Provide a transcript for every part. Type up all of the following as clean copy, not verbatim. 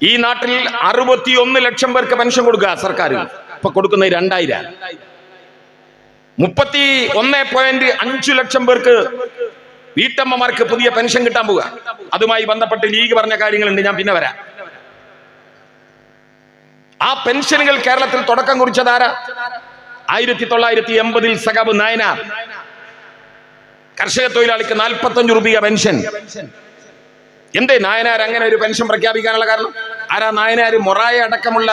ഈ നാട്ടിൽ 61 ലക്ഷം പേർക്ക് പെൻഷൻ കൊടുക്കുക സർക്കാർ. ഇപ്പൊ കൊടുക്കുന്നത് 2000. 31.5 ലക്ഷം പേർക്ക് വീട്ടമ്മമാർക്ക് പുതിയ പെൻഷൻ കിട്ടാൻ പോവുക. അതുമായി ബന്ധപ്പെട്ട് ലീഗ് പറഞ്ഞ കാര്യങ്ങളുണ്ട്, ഞാൻ പിന്നെ വരാം. ആ പെൻഷനുകൾ കേരളത്തിൽ തുടക്കം കുറിച്ചതാരാ? 1980 സഖാബ് നായനാർ. കർഷക തൊഴിലാളിക്ക് 45 രൂപ പെൻഷൻ. എന്തേ നായനാർ അങ്ങനെ ഒരു പെൻഷൻ പ്രഖ്യാപിക്കാനുള്ള കാരണം? ആരാ നായനാർ? മൊറായ അടക്കമുള്ള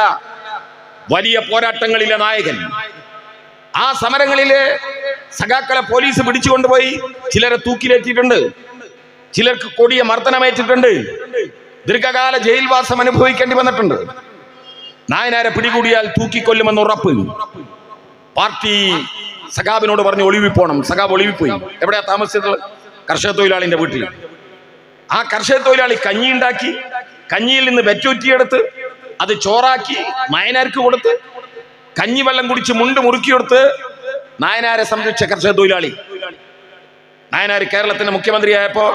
വലിയ പോരാട്ടങ്ങളിലെ നായകൻ. ആ സമരങ്ങളിലെ സഖാക്കളെ പോലീസ് പിടിച്ചുകൊണ്ടുപോയി ചിലരെ തൂക്കിലേറ്റിയിട്ടുണ്ട്, ചിലർക്ക് കൊടിയ മർദ്ദനമേറ്റിട്ടുണ്ട്, ദീർഘകാല ജയിൽവാസം അനുഭവിക്കേണ്ടി വന്നിട്ടുണ്ട്. നായനാരെ പിടികൂടിയാൽ തൂക്കിക്കൊല്ലുമെന്ന് ഉറപ്പ്. പാർട്ടി സഖാബിനോട് പറഞ്ഞു ഒളിവിപ്പോണം. സഖാബ് ഒളിവിപ്പോയി. എവിടെയാ താമസിച്ചത്? കർഷക തൊഴിലാളിന്റെ വീട്ടിൽ. ആ കർഷക തൊഴിലാളി കഞ്ഞി ഉണ്ടാക്കി, കഞ്ഞിയിൽ നിന്ന് വെറ്റൂറ്റിയെടുത്ത് അത് ചോറാക്കി നായനാർക്ക് കൊടുത്ത്, കഞ്ഞിവെള്ളം കുടിച്ച് മുണ്ട് മുറുക്കിയെടുത്ത് നായനാരെ സംരക്ഷിച്ച കർഷക തൊഴിലാളി. നായനാർ കേരളത്തിന്റെ മുഖ്യമന്ത്രിയായപ്പോ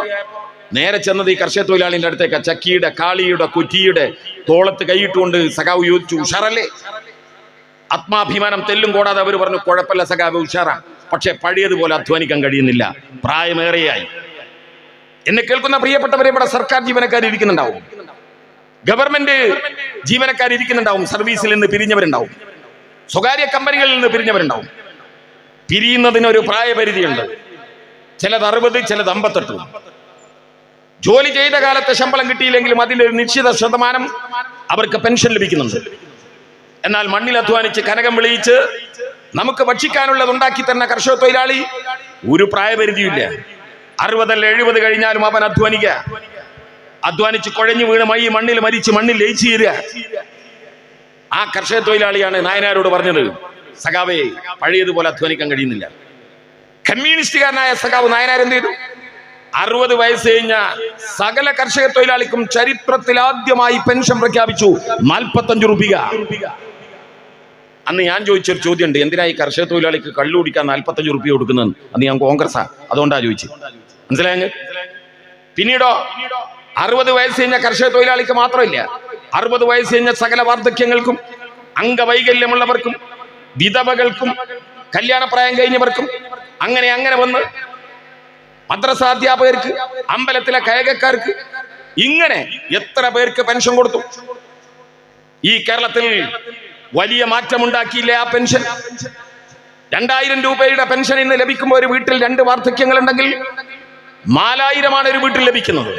നേരെ ചെന്നത് ഈ കർഷക തൊഴിലാളിന്റെ അടുത്തേക്ക്. ചക്കിയുടെ, കാളിയുടെ, കുറ്റിയുടെ തോളത്ത് കൈയിട്ടുകൊണ്ട് സഖാവ് ചോദിച്ചു, ഉഷാറല്ലേ? ആത്മാഭിമാനം തെല്ലും കൂടാതെ അവർ പറഞ്ഞു, കുഴപ്പമില്ല സഖാവ്, ഉഷാറാ, പക്ഷെ പഴയതുപോലെ അധ്വാനിക്കാൻ കഴിയുന്നില്ല, പ്രായമേറെയായി. എന്നെ കേൾക്കുന്ന പ്രിയപ്പെട്ടവരെ, ഇവിടെ സർക്കാർ ജീവനക്കാർ ഇരിക്കുന്നുണ്ടാവും, ഗവൺമെന്റ് ജീവനക്കാർ ഇരിക്കുന്നുണ്ടാവും, സർവീസിൽ നിന്ന് പിരിഞ്ഞവരുണ്ടാവും, സ്വകാര്യ കമ്പനികളിൽ നിന്ന് പിരിഞ്ഞവരുണ്ടാവും. പിരിയുന്നതിനൊരു പ്രായപരിധിയുണ്ട്. ചിലത് 60, ചിലത് 58. ജോലി ചെയ്ത കാലത്തെ ശമ്പളം കിട്ടിയില്ലെങ്കിലും അതിന്റെ ഒരു നിശ്ചിത ശതമാനം അവർക്ക് പെൻഷൻ ലഭിക്കുന്നുണ്ട്. എന്നാൽ മണ്ണിൽ അധ്വാനിച്ച് കനകം വിളയിച്ച് നമുക്ക് ഭക്ഷിക്കാനുള്ളത് ഉണ്ടാക്കി തരുന്ന കർഷക തൊഴിലാളി ഒരു പ്രായപരിധിയില്ല. 60 അല്ല 70 കഴിഞ്ഞാലും അവൻ അധ്വാനിച്ച് കുഴഞ്ഞു വീണ് ഈ മണ്ണിൽ മരിച്ച് മണ്ണിൽ ലയിച്ചു തീരുക. ആ കർഷക തൊഴിലാളിയാണ് നായനാരോട് പറഞ്ഞത്, സഖാവേ, പഴയതുപോലെ അധ്വാനിക്കാൻ കഴിയുന്നില്ല. കമ്മ്യൂണിസ്റ്റുകാരനായ സഖാവ് നായനാർ എന്ത് ചെയ്തു? 60 വയസ്സ് കഴിഞ്ഞ സകല കർഷക തൊഴിലാളിക്കും ചരിത്രത്തിൽ ആദ്യമായി പെൻഷൻ പ്രഖ്യാപിച്ചു, 45 രൂപ. അന്ന് ഞാൻ ചോദിച്ചൊരു ചോദ്യമുണ്ട്, എന്തിനാ ഈ കർഷക തൊഴിലാളിക്ക് കള്ളു കുടിക്കാൻ 45 രൂപ കൊടുക്കുന്നത്? അന്ന് ഞാൻ കോൺഗ്രസ്സാ, അതുകൊണ്ടാ ചോദിച്ചു. മനസ്സിലായ? പിന്നീടോ 60 വയസ്സ് കഴിഞ്ഞ കർഷക തൊഴിലാളിക്ക് മാത്രമില്ല, 60 വയസ്സ് കഴിഞ്ഞ സകല വാർദ്ധക്യങ്ങൾക്കും, അംഗവൈകല്യമുള്ളവർക്കും, വിധവകൾക്കും, കല്യാണപ്രായം കഴിഞ്ഞവർക്കും, അങ്ങനെ വന്ന് മദ്രസാധ്യാപകർക്ക്, അമ്പലത്തിലെ കയകക്കാർക്ക്, ഇങ്ങനെ എത്ര പേർക്ക് പെൻഷൻ കൊടുത്തു. ഈ കേരളത്തിൽ വലിയ മാറ്റമുണ്ടാക്കിയില്ലേ ആ പെൻഷൻ? 2000 രൂപയുടെ പെൻഷൻ ഇന്ന് ലഭിക്കുമ്പോൾ ഒരു വീട്ടിൽ 2 വാർദ്ധക്യങ്ങൾ ഉണ്ടെങ്കിൽ 4000 ഒരു വീട്ടിൽ ലഭിക്കുന്നത്.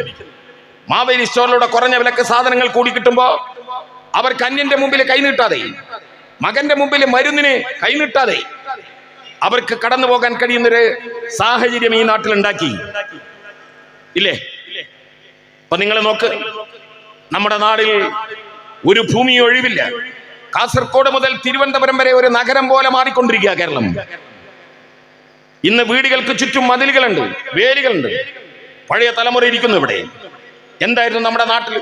മാവേലി സ്റ്റോറിലൂടെ കുറഞ്ഞ വിലക്ക് സാധനങ്ങൾ കൂടി കിട്ടുമ്പോ അവർക്ക് അന്യന്റെ മുമ്പിൽ കൈനീട്ടാതെ, മകന്റെ മുമ്പിൽ മരുന്നിന് കൈനീട്ടാതെ അവർക്ക് കടന്നു പോകാൻ കഴിയുന്നൊരു സാഹചര്യം ഈ നാട്ടിൽ ഉണ്ടാക്കി ഇല്ലേ? അപ്പൊ നിങ്ങൾ നോക്ക്, നമ്മുടെ നാടിൽ ഒരു ഭൂമി ഒഴിവില്ല. കാസർഗോഡ് മുതൽ തിരുവനന്തപുരം വരെ ഒരു നഗരം പോലെ മാറിക്കൊണ്ടിരിക്കുക കേരളം. ഇന്ന് വീടുകൾക്ക് ചുറ്റും മതിലുകളുണ്ട്, വേലികളുണ്ട്. പഴയ തലമുറ ഇരിക്കുന്നു ഇവിടെ. എന്തായിരുന്നു നമ്മുടെ നാട്ടിൽ?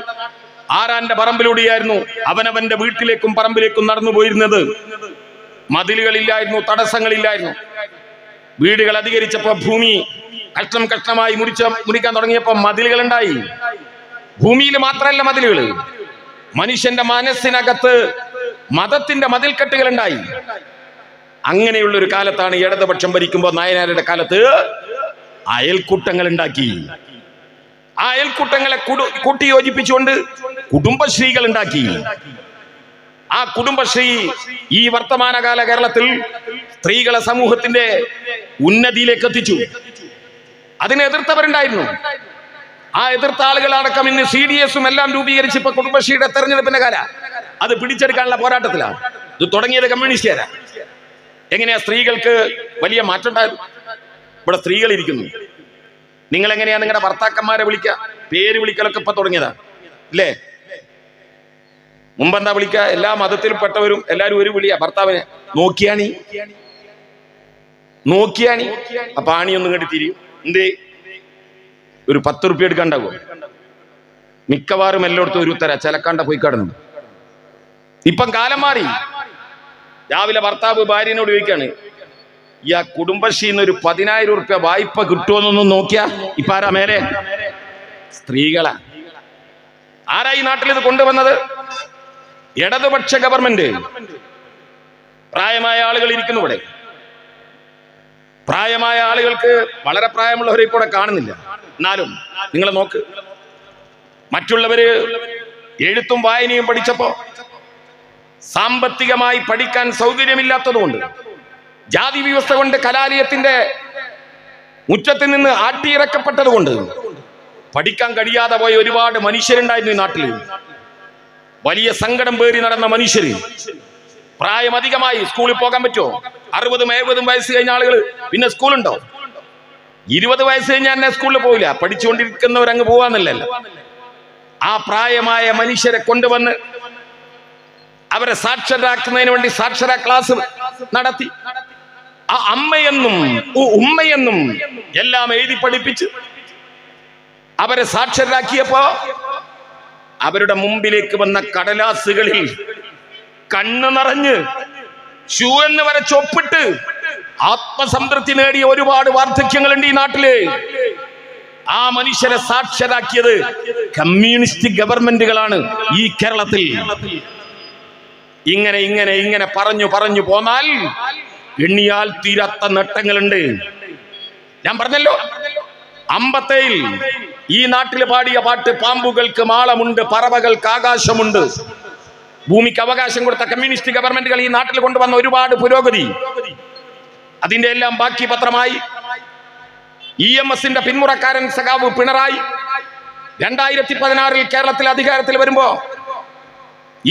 ആരാന്റെ പറമ്പിലൂടെയായിരുന്നു അവനവന്റെ വീട്ടിലേക്കും പറമ്പിലേക്കും നടന്നു പോയിരുന്നത്. മതിലുകളില്ലായിരുന്നു, തടസ്സങ്ങളില്ലായിരുന്നു. വീടുകൾ അധികരിച്ചപ്പോ, ഭൂമി കഷ്ണമായി മുറിക്കാൻ തുടങ്ങിയപ്പോ മതിലുകൾ ഉണ്ടായി. ഭൂമിയിൽ മാത്രമല്ല മതിലുകൾ, മനുഷ്യന്റെ മനസ്സിനകത്ത് മതത്തിന്റെ മതിൽക്കെട്ടുകൾ ഉണ്ടായി. അങ്ങനെയുള്ള ഒരു കാലത്താണ് ഇടതുപക്ഷം ഭരിക്കുമ്പോൾ നായനാരുടെ കാലത്ത് അയൽക്കൂട്ടങ്ങൾ ഉണ്ടാക്കി. ആ അയൽക്കൂട്ടങ്ങളെ കൂട്ടിയോജിപ്പിച്ചുകൊണ്ട് കുടുംബശ്രീകൾ ഉണ്ടാക്കി. ആ കുടുംബശ്രീ ഈ വർത്തമാനകാല കേരളത്തിൽ സ്ത്രീകളെ സമൂഹത്തിന്റെ ഉന്നതിയിലേക്ക് എത്തിച്ചു. അതിനെ എതിർത്തവരുണ്ടായിരുന്നു. ആ എതിർത്ത ആളുകളടക്കം ഇന്ന് CDS എല്ലാം രൂപീകരിച്ച് ഇപ്പൊ കുടുംബശ്രീയുടെ തെരഞ്ഞെടുപ്പിന്റെ കാല അത് പിടിച്ചെടുക്കാനുള്ള പോരാട്ടത്തിലാണ്. ഇത് തുടങ്ങിയത് കമ്മ്യൂണിസ്റ്റുകാരാ. എങ്ങനെയാ സ്ത്രീകൾക്ക് വലിയ മാറ്റം ഉണ്ടായത്? ഇവിടെ സ്ത്രീകൾ ഇരിക്കുന്നു. നിങ്ങൾ എങ്ങനെയാ നിങ്ങളുടെ ഭർത്താക്കന്മാരെ വിളിക്കുക? പേര് വിളിക്കലൊക്കെ ഇപ്പൊ തുടങ്ങിയതാ ഇല്ലേ? മുമ്പെന്താ വിളിക്കുക? എല്ലാ മതത്തിൽപ്പെട്ടവരും എല്ലാരും ഒരു വിളിയാ ഭർത്താവിനെ. നോക്കിയാണി. അപ്പൊ ആണിയൊന്നും കണ്ടി തിരിയും. എന്തേ? ഒരു 10 റുപ്യ എടുക്കാണ്ടാവോ? മിക്കവാറും എല്ലായിടത്തും ഒരു ഉത്തര ചിലക്കാണ്ട പോയി കടന്നു. ഇപ്പം കാലം മാറി. രാവിലെ ഭർത്താവ് ഭാര്യനോട് ചോദിക്കാണ്, ഈ ആ കുടുംബശ്രീന്ന് ഒരു 10,000 റുപ്യ വായ്പ കിട്ടുമെന്നൊന്നും നോക്കിയാ ഇപ്പൊ ആരാ മേലെ? സ്ത്രീകളാ. ആരായി നാട്ടിൽ ഇത് കൊണ്ടുവന്നത്? ഇടതുപക്ഷ ഗവൺമെന്റ്. പ്രായമായ ആളുകൾ ഇരിക്കുന്നു ഇവിടെ. പ്രായമായ ആളുകൾക്ക് വളരെ പ്രായമുള്ളവരെ ഇപ്പോൾ കാണുന്നില്ല. എന്നാലും നിങ്ങൾ നോക്ക്, മറ്റുള്ളവര് എഴുത്തും വായനയും പഠിച്ചപ്പോ സാമ്പത്തികമായി പഠിക്കാൻ സൗകര്യമില്ലാത്തതുകൊണ്ട്, ജാതി വ്യവസ്ഥ കൊണ്ട് കലാലയത്തിന്റെ മുറ്റത്തിൽ നിന്ന് ആട്ടിയിറക്കപ്പെട്ടതുകൊണ്ട് പഠിക്കാൻ കഴിയാതെ പോയ ഒരുപാട് മനുഷ്യരുണ്ടായിരുന്നു ഈ നാട്ടിൽ. വലിയ സങ്കടം പേറി നടന്ന മനുഷ്യര്. പ്രായം അധികമായി സ്കൂളിൽ പോകാൻ പറ്റുമോ? 60-70 വയസ്സ് കഴിഞ്ഞ ആളുകൾ പിന്നെ സ്കൂളുണ്ടോ? 20 വയസ്സ് കഴിഞ്ഞാൽ എന്നെ സ്കൂളിൽ പോവില്ല. പഠിച്ചുകൊണ്ടിരിക്കുന്നവരങ്ങ് പോവാന്നല്ലല്ലോ. ആ പ്രായമായ മനുഷ്യരെ കൊണ്ടുവന്ന് അവരെ സാക്ഷരരാക്കുന്നതിന് വേണ്ടി സാക്ഷര ക്ലാസ് നടത്തി. ആ അമ്മയെന്നും ഉമ്മയെന്നും എല്ലാം എഴുതി പഠിപ്പിച്ച് അവരെ സാക്ഷരരാക്കിയപ്പോ അവരുടെ മുമ്പിലേക്ക് വന്ന കടലാസുകളിൽ കണ്ണ് നിറഞ്ഞ് ഷൂ എന്ന് വരെ ചൊപ്പിട്ട് ആത്മസംതൃപ്തി നേടിയ ഒരുപാട് വാർദ്ധക്യങ്ങളുണ്ട് ഈ നാട്ടില്. ആ മനുഷ്യരെ സാക്ഷരരാക്കിയത് കമ്മ്യൂണിസ്റ്റ് ഗവൺമെന്റുകളാണ് ഈ കേരളത്തിൽ. ഇങ്ങനെ ഇങ്ങനെ ഇങ്ങനെ പറഞ്ഞു പറഞ്ഞു പോന്നാൽ എണ്ണിയാൽ തീരാത്ത നേട്ടങ്ങളുണ്ട്. ഞാൻ പറഞ്ഞല്ലോ, അമ്പത്തയിൽ ഈ നാട്ടിൽ പാടിയ പാട്ട് പാമ്പുകൾക്ക് മാളമുണ്ട്, പറവകൾക്ക് ആകാശമുണ്ട്. ഭൂമിക്ക് അവകാശം കൊടുത്ത കമ്മ്യൂണിസ്റ്റ് ഗവൺമെന്റുകൾ ഈ നാട്ടിൽ കൊണ്ടുവന്ന ഒരുപാട് പുരോഗതി, അതിന്റെ എല്ലാം ബാക്കി പത്രമായി EMSന്റെ പിന്മുറക്കാരൻ സഖാവ് പിണറായി 2016 കേരളത്തിൽ അധികാരത്തിൽ വരുമ്പോ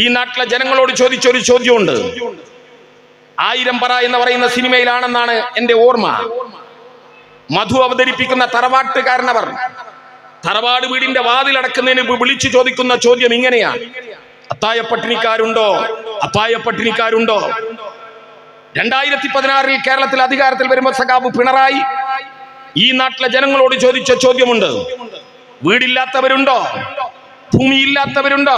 ഈ നാട്ടിലെ ജനങ്ങളോട് ചോദിച്ചൊരു ചോദ്യമുണ്ട്. 1000 പറ എന്ന് പറയുന്ന സിനിമയിലാണെന്നാണ് എന്റെ ഓർമ്മ. മധു അവതരിപ്പിക്കുന്ന തറവാട്ടുകാരനവർ തറവാട് വീടിന്റെ വാതിലടക്കുന്നതിന് വിളിച്ചു ചോദിക്കുന്ന ചോദ്യം ഇങ്ങനെയാണ്: അത്തായ പട്ടിണിക്കാരുണ്ടോ? അത്തായ പട്ടിണിക്കാരുണ്ടോ? 2016 കേരളത്തിൽ അധികാരത്തിൽ വരുമ്പോൾ സഖാവ് പിണറായി ഈ നാട്ടിലെ ജനങ്ങളോട് ചോദിച്ച ചോദ്യമുണ്ട്: വീടില്ലാത്തവരുണ്ടോ? ഭൂമിയില്ലാത്തവരുണ്ടോ?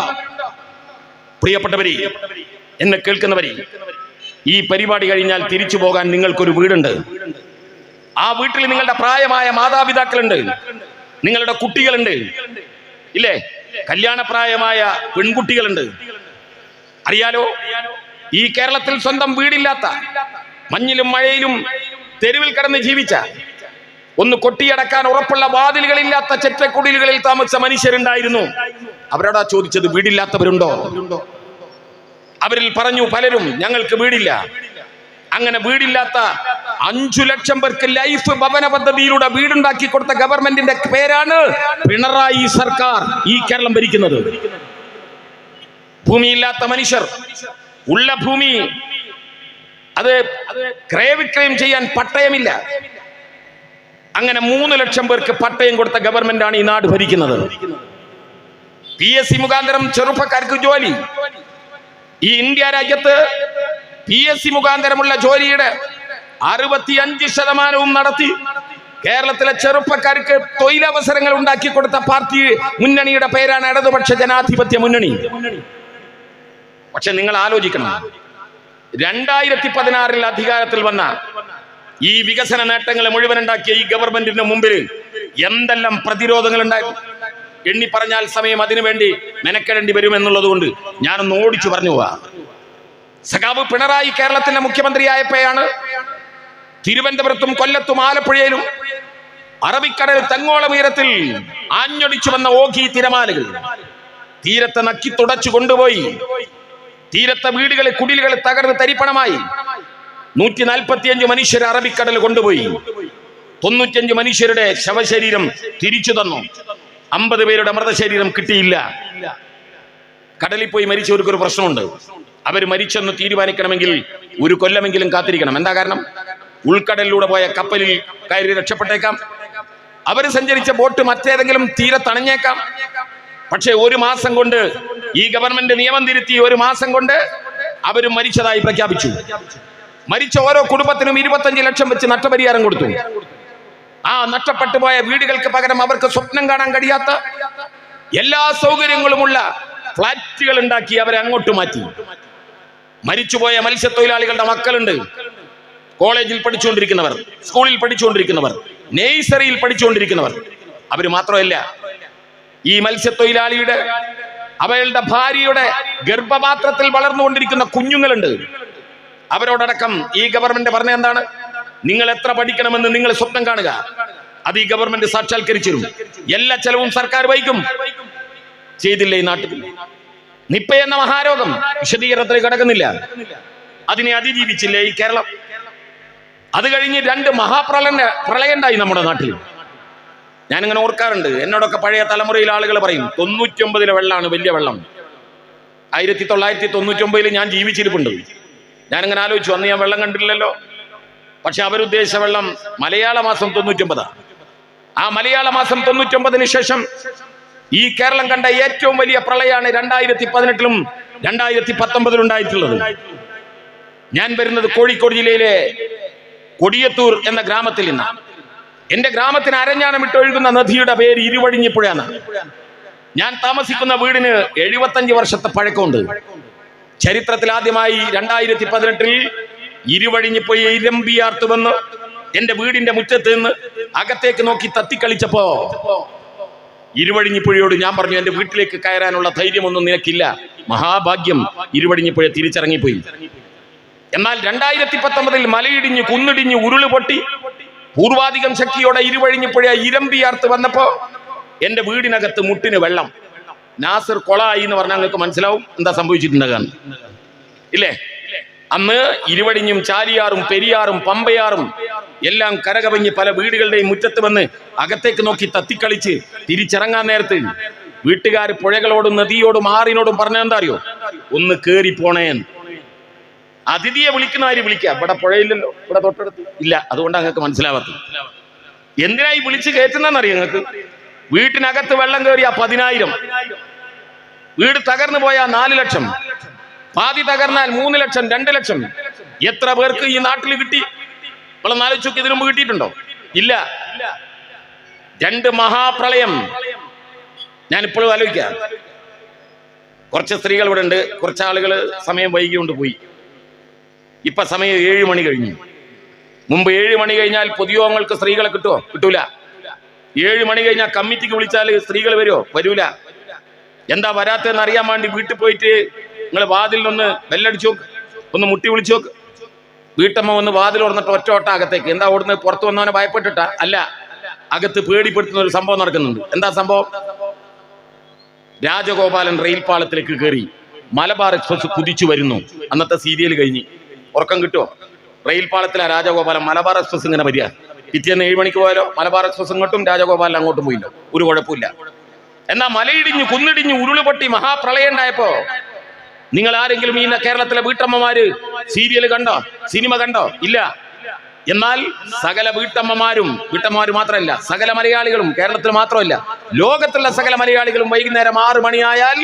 പ്രിയപ്പെട്ടവരെ, എന്നെ കേൾക്കുന്നവരെ, ഈ പരിപാടി കഴിഞ്ഞാൽ തിരിച്ചു പോകാൻ നിങ്ങൾക്കൊരു വീടുണ്ട്. ആ വീട്ടിൽ നിങ്ങളുടെ പ്രായമായ മാതാപിതാക്കളുണ്ട്, നിങ്ങളുടെ കുട്ടികളുണ്ട്, ഇല്ലേ? കല്യാണപ്രായമായ പെൺകുട്ടികളുണ്ട്. അറിയാലോ, ഈ കേരളത്തിൽ സ്വന്തം വീടില്ലാത്ത, മഞ്ഞിലും മഴയിലും തെരുവിൽ കിടന്ന് ജീവിച്ച, ഒന്ന് കൊട്ടിയടക്കാൻ ഉറപ്പുള്ള വാതിലുകളില്ലാത്ത ചെറ്റക്കുടിലുകളിൽ താമസിച്ച മനുഷ്യരുണ്ടായിരുന്നു. അവരോടാ ചോദിച്ചത്, വീടില്ലാത്തവരുണ്ടോ? അവരിൽ പറഞ്ഞു പലരും, ഞങ്ങൾക്ക് വീടില്ല. അങ്ങനെ വീടില്ലാത്ത 5 ലക്ഷം പേർക്ക് ലൈഫ് ഭവന പദ്ധതിയിലൂടെ വീടുണ്ടാക്കി കൊടുത്ത ഗവൺമെന്റിന്റെ പേരാണ് പിണറായി സർക്കാർ ഈ കേരളം ഭരിക്കുന്നത്. ഭൂമിയില്ലാത്ത മനുഷ്യർ, ഉള്ള ഭൂമി അത് ക്രയവിക്രയം ചെയ്യാൻ പട്ടയമില്ല. അങ്ങനെ 3 ലക്ഷം പേർക്ക് പട്ടയം കൊടുത്ത ഗവൺമെന്റാണ് ഈ നാട് ഭരിക്കുന്നത്. PSC മുഖാന്തരം ചെറുപ്പക്കാർക്ക് ജോലി. ഈ ഇന്ത്യ രാജ്യത്ത് PSC മുഖാന്തരമുള്ള ജോലിയുടെ 65% നടത്തി കേരളത്തിലെ ചെറുപ്പക്കാർക്ക് തൊഴിലവസരങ്ങൾ ഉണ്ടാക്കി കൊടുത്ത പാർട്ടി മുന്നണിയുടെ പേരാണ് ഇടതുപക്ഷ ജനാധിപത്യ മുന്നണി. പക്ഷെ നിങ്ങൾ ആലോചിക്കണം, 2016 അധികാരത്തിൽ വന്ന ഈ വികസന നേട്ടങ്ങൾ മുഴുവൻ ഉണ്ടാക്കിയ ഈ ഗവൺമെന്റിന് മുമ്പിൽ എന്തെല്ലാം പ്രതിരോധങ്ങൾ ഉണ്ടായിരുന്നു. എണ്ണി പറഞ്ഞാൽ സമയം അതിനുവേണ്ടി മെനക്കെടേണ്ടി വരുമെന്നുള്ളത് കൊണ്ട് ഞാനൊന്ന് ഓടിച്ചു പറഞ്ഞു പോവാ. സഖാവ് പിണറായി കേരളത്തിന്റെ മുഖ്യമന്ത്രിയായപ്പോഴാണ് തിരുവനന്തപുരത്തും കൊല്ലത്തും ആലപ്പുഴയിലും അറബിക്കടൽ തെങ്ങോളം ഉയരത്തിൽ ആഞ്ഞൊടിച്ചു വന്ന ഓഖി തിരമാലകൾ തീരത്തെ നക്കി തുടച്ചു കൊണ്ടുപോയി. തീരത്തെ വീടുകളെ കുടിലുകളെ തകർന്ന് തരിപ്പണമായി. 145 മനുഷ്യരെ അറബിക്കടൽ കൊണ്ടുപോയി. 95 മനുഷ്യരുടെ ശവശരീരം തിരിച്ചു തന്നു. 50 പേരുടെ മൃതശരീരം കിട്ടിയില്ല. കടലിൽ പോയി മരിച്ചവർക്ക് ഒരു പ്രശ്നമുണ്ട്. അവർ മരിച്ചെന്ന് തീരുമാനിക്കണമെങ്കിൽ 1 കൊല്ലമെങ്കിലും കാത്തിരിക്കണം. എന്താ കാരണം? ഉൾക്കടലിലൂടെ പോയ കപ്പലിൽ കയറി രക്ഷപ്പെട്ടേക്കാം. അവർ സഞ്ചരിച്ച ബോട്ട് മറ്റേതെങ്കിലും തീരത്തണഞ്ഞേക്കാം. പക്ഷെ 1 മാസം കൊണ്ട് ഈ ഗവൺമെന്റ് നിയമം തിരുത്തി 1 മാസം കൊണ്ട് അവരും മരിച്ചതായി പ്രഖ്യാപിച്ചു. മരിച്ച ഓരോ കുടുംബത്തിനും 25 ലക്ഷം വെച്ച് നഷ്ടപരിഹാരം കൊടുത്തു. ആ നഷ്ടപ്പെട്ടു പോയ വീടുകൾക്ക് പകരം അവർക്ക് സ്വപ്നം കാണാൻ കഴിയാത്ത എല്ലാ സൗകര്യങ്ങളുമുള്ള ഫ്ലാറ്റുകൾ ഉണ്ടാക്കി അവരെ അങ്ങോട്ട് മാറ്റി. മരിച്ചുപോയ മത്സ്യത്തൊഴിലാളികളുടെ മക്കളുണ്ട്. കോളേജിൽ പഠിച്ചുകൊണ്ടിരിക്കുന്നവർ, സ്കൂളിൽ പഠിച്ചുകൊണ്ടിരിക്കുന്നവർ, നേഴ്സറിയിൽ പഠിച്ചുകൊണ്ടിരിക്കുന്നവർ. അവർ മാത്രമല്ല, ഈ മത്സ്യത്തൊഴിലാളിയുടെ അവളുടെ ഭാര്യയുടെ ഗർഭപാത്രത്തിൽ വളർന്നുകൊണ്ടിരിക്കുന്ന കുഞ്ഞുങ്ങളുണ്ട്. അവരോടടക്കം ഈ ഗവൺമെന്റ് പറഞ്ഞ എന്താണ്? നിങ്ങൾ എത്ര പഠിക്കണമെന്ന് നിങ്ങൾ സ്വപ്നം കാണുക, അത് ഈ ഗവൺമെന്റ് സാക്ഷാത്കരിച്ചിരും. എല്ലാ ചെലവും സർക്കാർ വഹിക്കും. ചെയ്തില്ല ഈ നാട്ടിൽ. നിപ്പ എന്ന മഹാരോഗം, വിശദീകരണത്തിൽ കിടക്കുന്നില്ല, അതിനെ അതിജീവിച്ചില്ലേ ഈ കേരളം? അത് കഴിഞ്ഞ് 2 പ്രളയം ഉണ്ടായി നമ്മുടെ നാട്ടിൽ. ഞാനിങ്ങനെ ഓർക്കാറുണ്ട്. എന്നോടൊക്കെ പഴയ തലമുറയിൽ ആളുകൾ പറയും 99 വെള്ളമാണ് വലിയ വെള്ളം. 1999 ഞാൻ ജീവിച്ചിരിപ്പുണ്ട്. ഞാനിങ്ങനെ ആലോചിച്ചു, അന്ന് ഞാൻ വെള്ളം കണ്ടില്ലല്ലോ. പക്ഷെ അവരുദ്ദേശിച്ച വെള്ളം മലയാള മാസം 99. ആ മലയാള മാസം 99 ശേഷം ഈ കേരളം കണ്ട ഏറ്റവും വലിയ പ്രളയമാണ് 2018 2019 ഉണ്ടായിട്ടുള്ളത്. ഞാൻ വരുന്നത് കോഴിക്കോട് ജില്ലയിലെ കൊടിയത്തൂർ എന്ന ഗ്രാമത്തിൽ നിന്നാണ്. എന്റെ ഗ്രാമത്തിന് അരഞ്ഞാണമിട്ടൊഴുകുന്ന നദിയുടെ പേര് ഇരുവഴിഞ്ഞിപ്പുഴയാണ്. ഞാൻ താമസിക്കുന്ന വീടിന് 75 വർഷത്തെ പഴക്കമുണ്ട്. ചരിത്രത്തിൽ ആദ്യമായി 2018 ഇരുവഴിഞ്ഞിപ്പുഴ ഇരമ്പിയാർത്തു വന്ന് എന്റെ വീടിന്റെ മുറ്റത്ത് നിന്ന് അകത്തേക്ക് നോക്കി തത്തിക്കളിച്ചപ്പോ ഇരുവഴിഞ്ഞിപ്പുഴയോട് ഞാൻ പറഞ്ഞു, എന്റെ വീട്ടിലേക്ക് കയറാനുള്ള ധൈര്യമൊന്നും നിനക്കില്ല, മഹാഭാഗ്യം, ഇരുവഴിഞ്ഞിപ്പുഴ തിരിച്ചിറങ്ങിപ്പോയി. എന്നാൽ 2019 മലയിടിഞ്ഞ് കുന്നിടിഞ്ഞ് ഉരുള് പൊട്ടി പൂർവാധികം ശക്തിയോടെ ഇരുവഴിഞ്ഞിപ്പുഴ ഇരമ്പിയാർത്ത് വന്നപ്പോ എന്റെ വീടിനകത്ത് മുട്ടിന് വെള്ളം. നാസിർ കൊളായി എന്ന് പറഞ്ഞാൽ നിങ്ങൾക്ക് മനസ്സിലാവും എന്താ സംഭവിച്ചിട്ടുണ്ടാകാൻ ഇല്ലേ? അന്ന് ഇരുവഴിഞ്ഞും ചാലിയാറും പെരിയാറും പമ്പയാറും എല്ലാം കരകവിഞ്ഞ് പല വീടുകളുടെയും മുറ്റത്ത് വന്ന് അകത്തേക്ക് നോക്കി തത്തിക്കളിച്ച് തിരിച്ചിറങ്ങാൻ നേരത്ത് വീട്ടുകാർ പുഴകളോടും നദിയോടും ആറിനോടും പറഞ്ഞ എന്താ അറിയോ? ഒന്ന് കേറി പോണേൻ. അതിഥിയെ വിളിക്കുന്ന ആര് വിളിക്കുക? ഇവിടെ പുഴയില്ലല്ലോ, ഇവിടെ തൊട്ടടുത്ത് ഇല്ല. അതുകൊണ്ടാണ് നിങ്ങൾക്ക് മനസ്സിലാവാത്തത്. എന്തിനായി വിളിച്ച് കയറ്റുന്നറിയോ നിങ്ങൾക്ക്? വീട്ടിനകത്ത് വെള്ളം കയറിയ 10,000, വീട് തകർന്നു പോയാൽ 4 ലക്ഷം, പാതി തകർന്നാൽ 3 ലക്ഷം, 2 ലക്ഷം. എത്ര പേർക്ക് ഈ നാട്ടിൽ കിട്ടി? നമ്മളൊന്ന് ആലോചിച്ച് ഇതിനു മുമ്പ് കിട്ടിയിട്ടുണ്ടോ? ഇല്ല. 2 മഹാപ്രളയം. ഞാനിപ്പോഴും ആലോചിക്കാം. കുറച്ച് സ്ത്രീകൾ ഇവിടെ ഉണ്ട്, കുറച്ച് ആളുകൾ സമയം വൈകിക്കൊണ്ട് പോയി. ഇപ്പൊ സമയം 7 മണി കഴിഞ്ഞു. മുമ്പ് 7 മണി കഴിഞ്ഞാൽ പൊതുയോഗങ്ങൾക്ക് സ്ത്രീകളെ കിട്ടുമോ? കിട്ടൂല. 7 മണി കഴിഞ്ഞാൽ കമ്മിറ്റിക്ക് വിളിച്ചാൽ സ്ത്രീകൾ വരുമോ? വരൂല. എന്താ വരാത്തെന്ന് അറിയാൻ വേണ്ടി വീട്ടിൽ പോയിട്ട് നിങ്ങൾ വാതിലൊന്ന് ബെല്ലടിച്ചു നോക്ക്, ഒന്ന് മുട്ടി വിളിച്ചു നോക്ക്. വീട്ടമ്മ ഒന്ന് വാതിൽ ഓർന്നിട്ട് ഒറ്റ ഓട്ട അകത്തേക്ക്. എന്താ ഓടുന്നത്? പുറത്ത് വന്നവനെ ഭയപ്പെട്ടിട്ടാ? അല്ല, അകത്ത് പേടിപ്പെടുത്തുന്ന ഒരു സംഭവം നടക്കുന്നുണ്ട്. എന്താ സംഭവം? രാജഗോപാലൻ റെയിൽ പാളത്തിലേക്ക് കയറി മലബാർ എക്സ്പ്രസ് കുതിച്ചു വരുന്നു. അന്നത്തെ സീരിയൽ കഴിഞ്ഞ് ഉറക്കം കിട്ടുമോ? റെയിൽ പാളത്തിലാ രാജഗോപാലൻ. മലബാർ എക്സ്പ്രസ് ഇങ്ങനെ വരിക. പിറ്റേന്ന് 7 മണിക്ക് പോയാലോ മലബാർ എക്സ്പ്രസ് ഇങ്ങോട്ടും രാജഗോപാലൻ അങ്ങോട്ടും പോയില്ലോ, ഒരു കുഴപ്പമില്ല. എന്നാ മലയിടിഞ്ഞ് കുന്നിടിഞ്ഞ് ഉരുളുപൊട്ടി മഹാപ്രളയം ഉണ്ടായപ്പോ നിങ്ങൾ ആരെങ്കിലും ഈ കേരളത്തിലെ വീട്ടമ്മമാര് സീരിയൽ കണ്ടോ? സിനിമ കണ്ടോ? ഇല്ല. എന്നാൽ സകല വീട്ടമ്മമാര് മാത്രമല്ല, സകല മലയാളികളും, കേരളത്തിൽ മാത്രമല്ല ലോകത്തുള്ള സകല മലയാളികളും വൈകുന്നേരം 6 മണിയായാൽ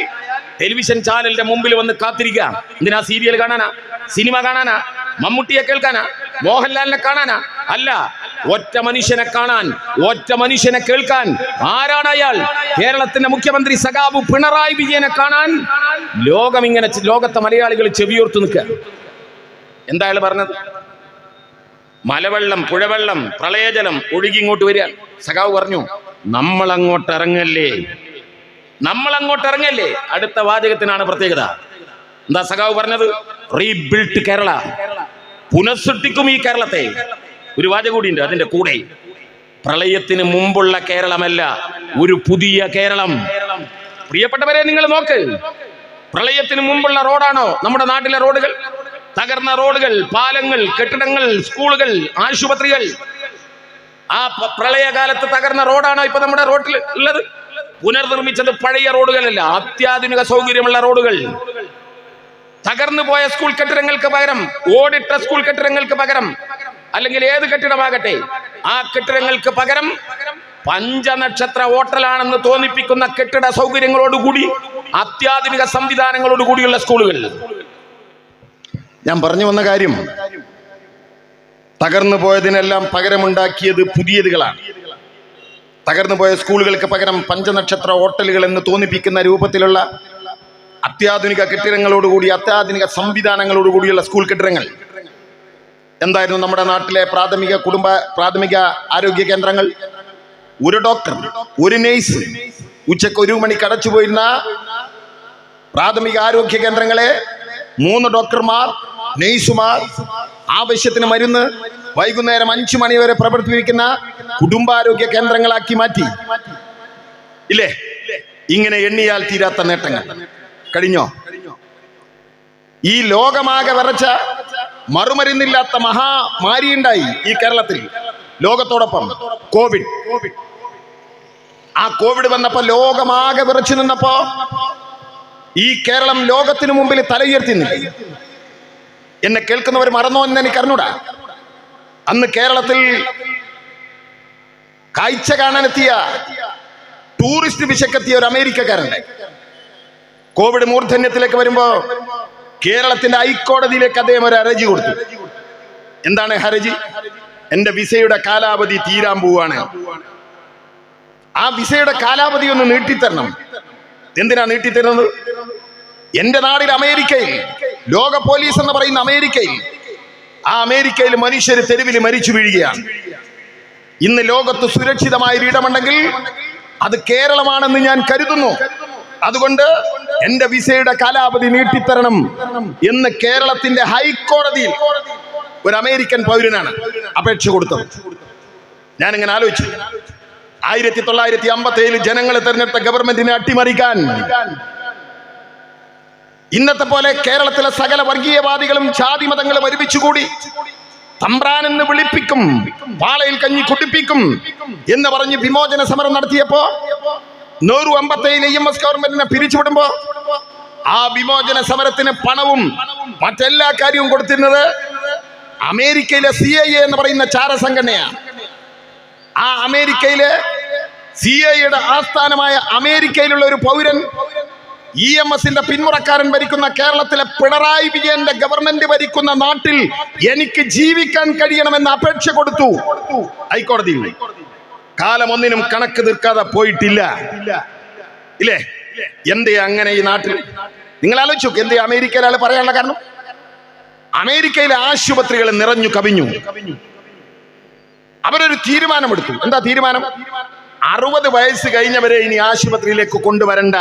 ടെലിവിഷൻ ചാനലിന്റെ മുമ്പിൽ വന്ന് കാത്തിരിക്കുക. എന്തിനാ? സീരിയൽ കാണാനാ? സിനിമ കാണാനാ? മമ്മൂട്ടിയെ കേൾക്കാനാ? മോഹൻലാലിനെ കാണാനാ? അല്ല, ഒറ്റ മനുഷ്യനെ കാണാൻ, ഒറ്റ മനുഷ്യനെ കേൾക്കാൻ. ആരാണ് അയാൾ? കേരളത്തിന്റെ മുഖ്യമന്ത്രി സഖാവ് പിണറായി വിജയനെ കാണാൻ ലോകത്തെ മലയാളികൾ ചെവിയോർത്ത് നിൽക്കുക. എന്താ അയാൾ പറഞ്ഞത്? മലവെള്ളം, പുഴവെള്ളം, പ്രളയജലം ഒഴുകി ഇങ്ങോട്ട് വരിക. സഖാവ് പറഞ്ഞു, നമ്മൾ അങ്ങോട്ട് ഇറങ്ങല്ലേ. അടുത്ത വാചകത്തിനാണ് പ്രത്യേകത. എന്താ സഖാവ് പറഞ്ഞത്? റീബിൽഡ് കേരള, പുനഃസൃഷ്ടിക്കും ഈ കേരളത്തെ. ഒരു വാചകം കൂടിയുണ്ട് അതിന്റെ കൂടെ. പ്രളയത്തിന് മുമ്പുള്ള കേരളമല്ല, ഒരു പുതിയ കേരളം. പ്രിയപ്പെട്ടവരെ, നിങ്ങൾ നോക്ക്. പ്രളയത്തിന് മുമ്പുള്ള റോഡാണോ നമ്മുടെ നാട്ടിലെ റോഡുകൾ? തകർന്ന റോഡുകൾ, പാലങ്ങൾ, കെട്ടിടങ്ങൾ, സ്കൂളുകൾ, ആശുപത്രികൾ. ആ പ്രളയകാലത്ത് തകർന്ന റോഡാണോ ഇപ്പൊ നമ്മുടെ റോഡിൽ ഉള്ളത്? പുനർനിർമ്മിച്ചത് പഴയ റോഡുകളല്ല, അത്യാധുനിക സൗകര്യമുള്ള റോഡുകൾ. തകർന്നു പോയ സ്കൂൾ കെട്ടിടങ്ങൾക്ക് പകരം, ഓടിട്ട സ്കൂൾ കെട്ടിടങ്ങൾക്ക് പകരം, അല്ലെങ്കിൽ ഏത് കെട്ടിടമാകട്ടെ, ആ കെട്ടിടങ്ങൾക്ക് പകരം പഞ്ചനക്ഷത്ര ഹോട്ടലാണെന്ന് തോന്നിപ്പിക്കുന്ന കെട്ടിട സൗകര്യങ്ങളോടുകൂടി, അത്യാധുനിക സംവിധാനങ്ങളോടുകൂടിയുള്ള സ്കൂളുകൾ. ഞാൻ പറഞ്ഞു വന്ന കാര്യം, തകർന്നു പോയതിനെല്ലാം പകരമുണ്ടാക്കിയത് പുതിയതുകളാണ്. തകർന്നു പോയ സ്കൂളുകൾക്ക് പകരം പഞ്ചനക്ഷത്ര ഹോട്ടലുകൾ എന്ന് തോന്നിപ്പിക്കുന്ന രൂപത്തിലുള്ള അത്യാധുനിക കെട്ടിടങ്ങളോടുകൂടി, അത്യാധുനിക സംവിധാനങ്ങളോടുകൂടിയുള്ള സ്കൂൾ കെട്ടിടങ്ങൾ. എന്തായിരുന്നു നമ്മുടെ നാട്ടിലെ പ്രാഥമിക ആരോഗ്യ കേന്ദ്രങ്ങൾ? ഒരു ഡോക്ടർ, ഒരു നേഴ്സ്, ഉച്ചക്ക് 1 മണിക്ക് അടച്ചുപോയിരുന്ന പ്രാഥമിക ആരോഗ്യ കേന്ദ്രങ്ങളെ 3 ഡോക്ടർമാർ, നഴ്സുമാർ, ആവശ്യത്തിന് മരുന്ന്, വൈകുന്നേരം 5 മണി വരെ പ്രവർത്തിപ്പിക്കുന്ന കുടുംബാരോഗ്യ കേന്ദ്രങ്ങളാക്കി മാറ്റി. ഇല്ലേ? ഇങ്ങനെ എണ്ണിയാൽ തീരാത്ത നേട്ടങ്ങൾ. കഴിഞ്ഞോ? ഈ ലോകമാകെ വിറച്ച മറുമരുന്നില്ലാത്ത മഹാമാരി ഉണ്ടായി ഈ കേരളത്തിൽ. ലോകത്തോടൊപ്പം കോവിഡ്. ആ കോവിഡ് വന്നപ്പോ ലോകമാകെ വിറച്ചു നിന്നപ്പോ ഈ കേരളം ലോകത്തിനു മുമ്പിൽ തലയുയർത്തി നിന്നു. എന്നെ കേൾക്കുന്നവർ മറന്നോ എന്ന് എനിക്ക് അറിഞ്ഞൂടാ. അന്ന് കേരളത്തിൽ കാഴ്ച കാണാനെത്തിയ ടൂറിസ്റ്റ് വിശക്കെത്തിയ ഒരു അമേരിക്കക്കാരുണ്ട്. കോവിഡ് മൂർധന്യത്തിലേക്ക് വരുമ്പോ കേരളത്തിന്റെ ഹൈക്കോടതിയിലേക്ക് അദ്ദേഹം ഒരു ഹർജി കൊടുത്തു. എന്താണ് ഹർജി? എന്റെ വിസയുടെ കാലാവധി തീരാൻ പോവാണ്. ആ വിസയുടെ കാലാവധി ഒന്ന് നീട്ടിത്തരണം. എന്തിനാ നീട്ടിത്തരുന്നത്? എന്റെ നാടിൽ അമേരിക്കയിൽ, ലോക പോലീസ് എന്ന് പറയുന്ന അമേരിക്കയിൽ, ആ അമേരിക്കയിൽ മനുഷ്യർ തെരുവിൽ മരിച്ചു വീഴുകയാണ്. ഇന്ന് ലോകത്ത് സുരക്ഷിതമായ ഇടമുണ്ടെങ്കിൽ അത് കേരളമാണെന്ന് ഞാൻ കരുതുന്നു. അതുകൊണ്ട് എന്റെ വിസയുടെ കാലാവധി നീട്ടിത്തരണം എന്ന് കേരളത്തിന്റെ ഹൈക്കോടതിയിൽ ഒരു അമേരിക്കൻ പൗരനാണ് അപേക്ഷ കൊടുത്തത്. ഞാനിങ്ങനെ ആലോചിച്ചു, 1957 ജനങ്ങൾ തെരഞ്ഞെടുത്ത ഗവൺമെന്റിനെ അട്ടിമറിക്കാൻ ഇന്നത്തെ പോലെ കേരളത്തിലെ സകല വർഗീയവാദികളും ജാതി മതങ്ങളും ഒരുമിച്ചുകൂടി തമ്പ്രാനെന്ന് വിളിപ്പിക്കും, പാളയിൽ കഞ്ഞി കുടിപ്പിക്കും എന്ന് പറഞ്ഞ് വിമോചന സമരം നടത്തിയപ്പോ 1957 EMS ഗവൺമെന്റിനെ പിരിച്ചുവിടുമ്പോ ആ വിമോചന സമരത്തിന് പണവും മറ്റെല്ലാ കാര്യവും കൊടുത്തിരുന്നത് അമേരിക്കയിലെ CIA എന്ന് പറയുന്ന ചാരസംഘടനയാണ്. ആ അമേരിക്കയിലെ CIA ആസ്ഥാനമായ അമേരിക്കയിലുള്ള ഒരു പൗരൻ EMSന്റെ പിന്മുറക്കാരൻ ഭരിക്കുന്ന കേരളത്തിലെ പിണറായി വിജയന്റെ ഗവൺമെന്റ് ഭരിക്കുന്ന നാട്ടിൽ എനിക്ക് ജീവിക്കാൻ കഴിയണമെന്ന് അപേക്ഷ കൊടുത്തു ഹൈക്കോടതിയിൽ. കാലം ഒന്നിനും കണക്ക് തീർക്കാതെ പോയിട്ടില്ല. ഇല്ലേ? എന്തേ അങ്ങനെ ഈ നാട്ടിൽ? നിങ്ങൾ ആലോചിച്ചു എന്തേ അമേരിക്കയിലെ ആള് പറയാനുള്ള കാരണം? അമേരിക്കയിലെ ആശുപത്രികൾ നിറഞ്ഞു കവിഞ്ഞു. അവരൊരു തീരുമാനമെടുത്തു. എന്താ തീരുമാനം? 60 വയസ്സ് കഴിഞ്ഞവരെ ഇനി ആശുപത്രിയിലേക്ക് കൊണ്ടുവരണ്ട.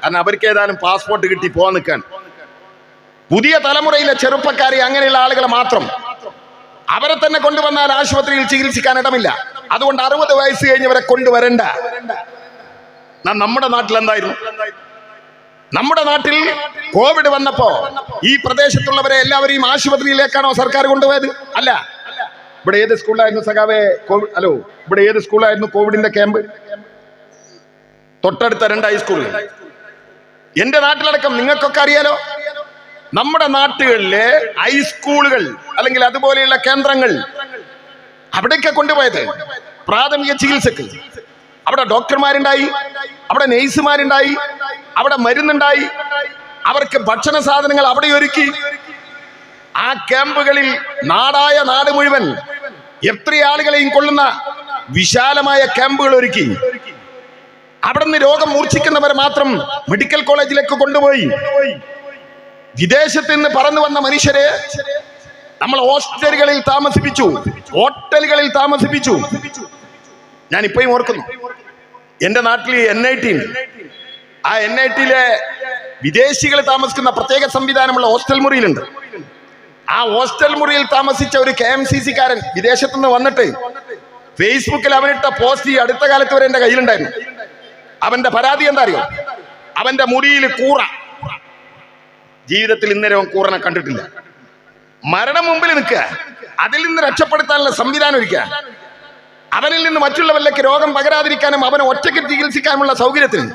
കാരണം അവർക്ക് ഏതായാലും പാസ്പോർട്ട് കിട്ടി പോകാൻ നിൽക്കാൻ. പുതിയ തലമുറയിലെ ചെറുപ്പക്കാരെ, അങ്ങനെയുള്ള ആളുകളെ മാത്രം, അവരെ തന്നെ കൊണ്ടുവന്നാൽ ആശുപത്രിയിൽ ചികിത്സിക്കാൻ ഇടമില്ല. അതുകൊണ്ട് 60 വയസ്സ് കഴിഞ്ഞവരെ കൊണ്ടുവരണ്ട. നമ്മുടെ നാട്ടിൽ എന്തായിരുന്നു? നമ്മുടെ നാട്ടിൽ കോവിഡ് വന്നപ്പോ ഈ പ്രദേശത്തുള്ളവരെ എല്ലാവരെയും ആശുപത്രിയിലേക്കാണോ സർക്കാർ കൊണ്ടുപോയത്? അല്ല. ഇവിടെ ഏത് സ്കൂളിലായിരുന്നു സഖാവേ കോവിഡ്? ഹലോ, ഇവിടെ ഏത് സ്കൂളായിരുന്നു കോവിഡിന്റെ ക്യാമ്പ്? തൊട്ടടുത്ത 2 ഹൈസ്കൂളുകൾ. എന്റെ നാട്ടിലടക്കം നിങ്ങൾക്കൊക്കെ അറിയാലോ, നമ്മുടെ നാട്ടുകളിലെ ഹൈസ്കൂളുകൾ അല്ലെങ്കിൽ അതുപോലെയുള്ള കേന്ദ്രങ്ങൾ അവിടേക്ക് കൊണ്ടുപോയത് പ്രാഥമിക ചികിത്സക്ക്. അവിടെ ഡോക്ടർമാരുണ്ടായി, അവിടെ നഴ്സുമാരുണ്ടായി, അവിടെ മരുന്നുണ്ടായി, അവർക്ക് ഭക്ഷണ സാധനങ്ങൾ അവിടെ ഒരുക്കി. ആ ക്യാമ്പുകളിൽ നാടായ നാട് മുഴുവൻ എത്ര ആളുകളെയും കൊള്ളുന്ന വിശാലമായ ക്യാമ്പുകൾ ഒരുക്കി. അവിടെ നിന്ന് രോഗം മൂർച്ഛിക്കുന്നവരെ മാത്രം മെഡിക്കൽ കോളേജിലേക്ക് കൊണ്ടുപോയി. വിദേശത്ത് നിന്ന് പറന്നു വന്ന മനുഷ്യരെ നമ്മൾ ഹോസ്റ്റലുകളിൽ താമസിപ്പിച്ചു, ഹോട്ടലുകളിൽ താമസിപ്പിച്ചു. ഞാൻ ഇപ്പോഴും ഓർക്കുന്നു, എന്റെ നാട്ടിൽ NIT ഉണ്ട്. ആ NITയിലെ വിദേശികൾ താമസിക്കുന്ന പ്രത്യേക സംവിധാനമുള്ള ഹോസ്റ്റൽ മുറിയിലുണ്ട്. ആ ഹോസ്റ്റൽ മുറിയിൽ താമസിച്ച ഒരു KMCC-കാരൻ വിദേശത്തു നിന്ന് വന്നിട്ട് ഫേസ്ബുക്കിൽ അവനിട്ട പോസ്റ്റ് ഈ അടുത്ത കാലത്ത് വരെ എന്റെ കയ്യിലുണ്ടായിരുന്നു. അവന്റെ പരാതി എന്താ അറിയോ? അവന്റെ മുറിയിൽ കൂറ. ജീവിതത്തിൽ ഇന്നേരം അവൻ കൂറനെ കണ്ടിട്ടില്ല. മരണം മുമ്പിൽ നിൽക്കുക, അതിൽ നിന്ന് രക്ഷപ്പെടുത്താനുള്ള സംവിധാനം ഒരുക്കുക, അവനിൽ നിന്ന് മറ്റുള്ളവരിലേക്ക് രോഗം പകരാതിരിക്കാനും അവനെ ഒറ്റയ്ക്ക് ചികിത്സിക്കാനുമുള്ള സൗകര്യത്തിന്.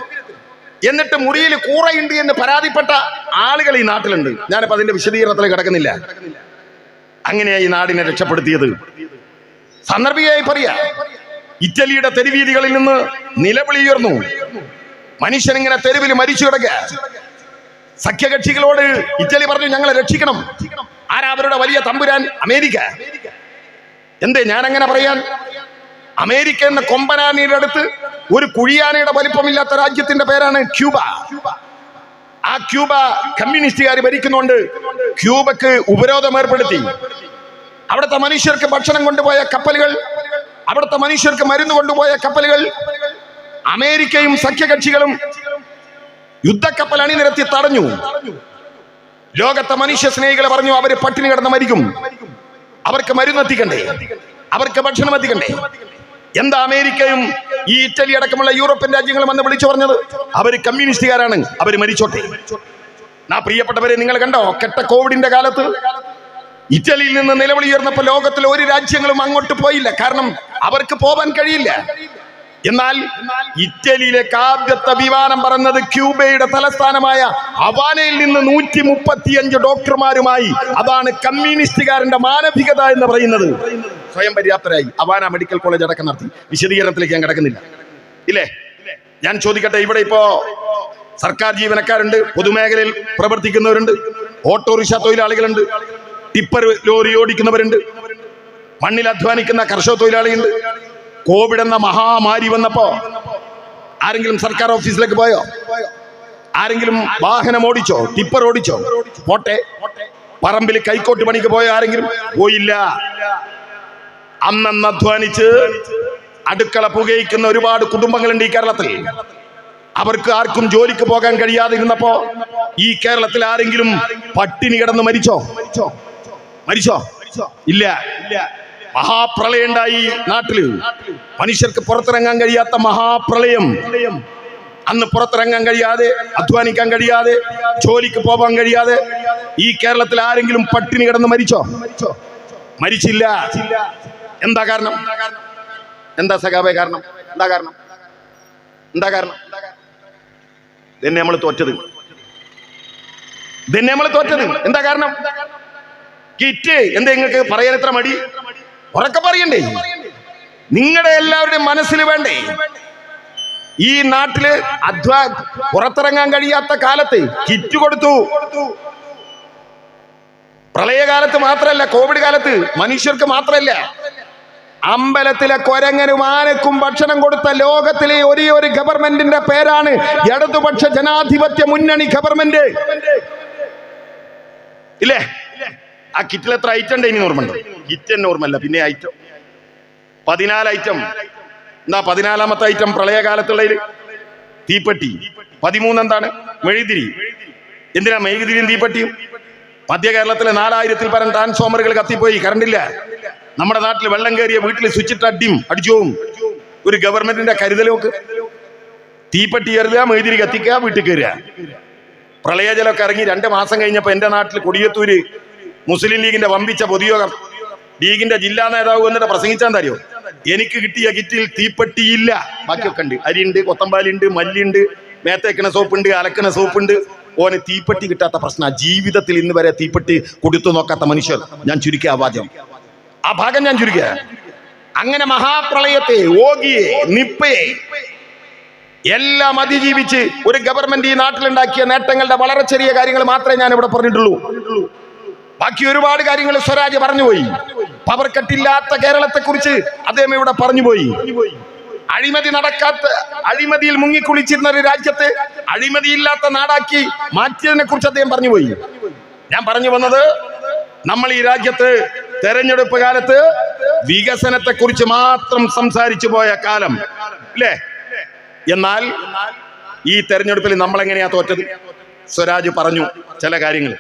എന്നിട്ട് മുറിയിൽ കൂറയുണ്ട് എന്ന് പരാതിപ്പെട്ട ആളുകൾ ഈ നാട്ടിലുണ്ട്. ഞാനിപ്പോ അതിന്റെ വിശദീകരണത്തിൽ കിടക്കുന്നില്ല. അങ്ങനെയായി ഈ നാടിനെ രക്ഷപ്പെടുത്തിയത്. സന്ദർഭികമായി പറയാ, ഇറ്റലിയുടെ തെരുവീതികളിൽ നിന്ന് നിലവിളി ഉയർന്നു. മനുഷ്യനിങ്ങനെ തെരുവിൽ മരിച്ചു കിടക്കുക. സഖ്യകക്ഷികളോട് ഇറ്റലി പറഞ്ഞു, ഞങ്ങളെ രക്ഷിക്കണം. ആരാ അവരുടെ വലിയ തമ്പുരാൻ? അമേരിക്ക. എന്തേ ഞാൻ അങ്ങനെ പറയാൻ? അമേരിക്ക എന്ന കൊമ്പനാനയുടെ അടുത്ത് ഒരു കുഴിയാനയുടെ വലിപ്പമില്ലാത്ത രാജ്യത്തിന്റെ പേരാണ് ക്യൂബ. ആ ക്യൂബ കമ്മ്യൂണിസ്റ്റുകാർ ഭരിക്കുന്നുണ്ട്. ക്യൂബക്ക് ഉപരോധം ഏർപ്പെടുത്തി. അവിടുത്തെ മനുഷ്യർക്ക് ഭക്ഷണം കൊണ്ടുപോയ കപ്പലുകൾ, അവിടുത്തെ മനുഷ്യർക്ക് മരുന്ന് കൊണ്ടുപോയ കപ്പലുകൾ അമേരിക്കയും സഖ്യകക്ഷികളും യുദ്ധക്കപ്പൽ അണിനിരത്തി തടഞ്ഞു. ലോകത്തെ മനുഷ്യ സ്നേഹികളെ പറഞ്ഞു അവര് പട്ടിണി കിടന്ന് മരിക്കും, അവർക്ക് മരുന്നെത്തിക്കണ്ടേ, അവർക്ക് ഭക്ഷണം എത്തിക്കണ്ടേ. എന്താ അമേരിക്കയും ഈ ഇറ്റലി അടക്കമുള്ള യൂറോപ്യൻ രാജ്യങ്ങളും വന്ന് വിളിച്ചു പറഞ്ഞത്? അവര് കമ്മ്യൂണിസ്റ്റുകാരാണ്, അവര് മരിച്ചോട്ടെ. പ്രിയപ്പെട്ടവരെ, നിങ്ങൾ കണ്ടോ കെട്ട കോവിഡിന്റെ കാലത്ത് ഇറ്റലിയിൽ നിന്ന് നിലവിളിയുയർന്നപ്പോൾ ലോകത്തിലെ ഒരു രാജ്യങ്ങളും അങ്ങോട്ട് പോയില്ല, കാരണം അവർക്ക് പോവാൻ കഴിയില്ല. എന്നാൽ ഇറ്റലിയിലേക്ക് ആദ്യത്തെ വിമാനം പറന്നത് ക്യൂബയുടെ തലസ്ഥാനമായ ഹവാനയിൽ നിന്ന് 135 ഡോക്ടർമാരുമായി. അതാണ് കമ്മ്യൂണിസ്റ്റുകാരന്റെ മാനവികത എന്ന് പറയുന്നത്. സ്വയം പര്യാപ്തരായി ഹവാന മെഡിക്കൽ കോളേജ് അടക്കം നടത്തി. വിശദീകരണത്തിലേക്ക് ഞാൻ കിടക്കുന്നില്ല. ഇല്ലേ, ഞാൻ ചോദിക്കട്ടെ, ഇവിടെ ഇപ്പോ സർക്കാർ ജീവനക്കാരുണ്ട്, പൊതുമേഖലയിൽ പ്രവർത്തിക്കുന്നവരുണ്ട്, ഓട്ടോറിക്ഷ തൊഴിലാളികളുണ്ട്, ടിപ്പർ ലോറി ഓടിക്കുന്നവരുണ്ട്, മണ്ണിൽ അധ്വാനിക്കുന്ന കർഷക തൊഴിലാളിയുണ്ട്. കോവിഡ് എന്ന മഹാമാരി വന്നപ്പോ ആരെങ്കിലും സർക്കാർ ഓഫീസിലേക്ക് പോയോ? ആരെങ്കിലും വാഹനം ഓടിച്ചോ? ടിപ്പർ ഓടിച്ചോ? പോട്ടെ, പറമ്പിൽ കൈക്കോട്ട് പണിക്ക് പോയോ? ആരെങ്കിലും പോയില്ല. അന്നന്ന് അധ്വാനിച്ച് അടുക്കള പുകയിക്കുന്ന ഒരുപാട് കുടുംബങ്ങളുണ്ട് ഈ കേരളത്തിൽ. അവർക്ക് ആർക്കും ജോലിക്ക് പോകാൻ കഴിയാതിരുന്നപ്പോ ഈ കേരളത്തിൽ ആരെങ്കിലും പട്ടിണി കിടന്ന് മരിച്ചോ? ഇല്ല. മഹാപ്രളയം ഉണ്ടായി നാട്ടില്. മനുഷ്യർക്ക് പുറത്തിറങ്ങാൻ കഴിയാത്ത മഹാപ്രളയം. അന്ന് പുറത്തിറങ്ങാൻ കഴിയാതെ, അധ്വാനിക്കാൻ കഴിയാതെ, ജോലിക്ക് പോകാൻ കഴിയാതെ ഈ കേരളത്തിൽ ആരെങ്കിലും പട്ടിണി കിടന്ന് മരിച്ചോ? മരിച്ചില്ല. എന്താ കാരണം? എന്താ സഖാബേ കാരണം? എന്താ കാരണം? ഇതന്നെ നമ്മൾ തോറ്റത്. എന്താ കാരണം? കിറ്റ് എന്താ നിങ്ങൾക്ക് പറയാൻ എത്ര മടി? ഉറക്കെ പറയണ്ടേ? നിങ്ങളുടെ എല്ലാവരുടെയും മനസ്സിൽ വേണ്ടേ? ഈ നാട്ടില് പുറത്തിറങ്ങാൻ കഴിയാത്ത കാലത്ത് കിറ്റ് കൊടുത്തു. പ്രളയകാലത്ത് മാത്രമല്ല, കോവിഡ് കാലത്ത് മനുഷ്യർക്ക് മാത്രമല്ല, അമ്പലത്തിലെ കൊരങ്ങനും ആനക്കും ഭക്ഷണം കൊടുത്ത ലോകത്തിലെ ഒരേ ഒരു ഗവൺമെന്റിന്റെ പേരാണ് ഇടതുപക്ഷ ജനാധിപത്യ മുന്നണി ഗവൺമെന്റ്. ഇല്ലേ? ആ കിറ്റിൽ എത്ര ഐറ്റം ഉണ്ട് ഇനി ഓർമ്മയുണ്ട്? കിറ്റ് തന്നെ ഓർമ്മല്ല, പിന്നെ ഐറ്റം 14 ഐറ്റം. എന്താ 14ാമത്തെ ഐറ്റം? പ്രളയകാലത്തുള്ളതിൽ തീപ്പെട്ടി. 13 എന്താണ്? മെഴുകുതിരി. എന്തിനാ മെഴുകുതിരിയും തീപ്പെട്ടിയും? മധ്യ കേരളത്തിലെ 4000-ൽ പരം ട്രാൻസ്ഫോമറുകൾ കത്തിപ്പോയി, കറണ്ടില്ല. നമ്മുടെ നാട്ടിൽ വെള്ളം കയറിയ വീട്ടിൽ സ്വിച്ചിട്ട് അടിച്ചു പോവും. ഒരു ഗവൺമെന്റിന്റെ കരുതലൊക്കെ. തീപ്പെട്ടി കരുതുക, മെഴുകുതിരി കത്തിക്കുക, വീട്ടിൽ കയറുക. പ്രളയജലമൊക്കെ ഇറങ്ങി 2 മാസം കഴിഞ്ഞപ്പോ എന്റെ നാട്ടിൽ കൊടിയത്തൂര് മുസ്ലിം ലീഗിന്റെ വമ്പിച്ച പൊതുയോഗം, ലീഗിന്റെ ജില്ലാ നേതാവ് എന്നിട്ട് പ്രസംഗിച്ചാൻ തരുമോ? എനിക്ക് കിട്ടിയ കിറ്റിൽ തീപ്പെട്ടിയില്ല, ബാക്കിയൊക്കെ ഉണ്ട്. അരിയുണ്ട്, കൊത്തമ്പാലുണ്ട്, മല്ലിയുണ്ട്, മേത്തേക്കണ സോപ്പുണ്ട്, അലക്കണ സോപ്പുണ്ട്. ഓന് തീപ്പെട്ടി കിട്ടാത്ത പ്രശ്ന. ജീവിതത്തിൽ ഇന്ന് വരെ തീപ്പെട്ടി കൊടുത്തു നോക്കാത്ത മനുഷ്യർ. ഞാൻ ചുരുക്കിയ ആ ഭാഗം ഞാൻ ചുരുക്കുക. അങ്ങനെ മഹാപ്രളയത്തെ, ഓഗിയെ, നിപ്പയെ എല്ലാം അതിജീവിച്ച് ഒരു ഗവൺമെന്റ് ഈ നാട്ടിലുണ്ടാക്കിയ നേട്ടങ്ങളുടെ വളരെ ചെറിയ കാര്യങ്ങൾ മാത്രമേ ഞാൻ ഇവിടെ പറഞ്ഞിട്ടുള്ളൂ. ബാക്കി ഒരുപാട് കാര്യങ്ങൾ സ്വരാജ് പറഞ്ഞുപോയി. പവർ കട്ടില്ലാത്ത കേരളത്തെ കുറിച്ച് അദ്ദേഹം ഇവിടെ പറഞ്ഞുപോയി. അഴിമതിയിൽ മുങ്ങിക്കുളിച്ചിരുന്ന ഒരു രാജ്യത്തെ അഴിമതിയില്ലാത്ത നാടാക്കി മാറ്റിയതിനെ കുറിച്ച് അദ്ദേഹം പറഞ്ഞുപോയി. ഞാൻ പറഞ്ഞു വന്നത്, നമ്മൾ ഈ രാജ്യത്ത് തെരഞ്ഞെടുപ്പ് കാലത്ത് വികസനത്തെ കുറിച്ച് മാത്രം സംസാരിച്ചു പോയ കാലം അല്ലേ? എന്നാൽ ഈ തെരഞ്ഞെടുപ്പിൽ നമ്മൾ എങ്ങനെയാ തോറ്റത്? സ്വരാജ് പറഞ്ഞു ചില കാര്യങ്ങൾ.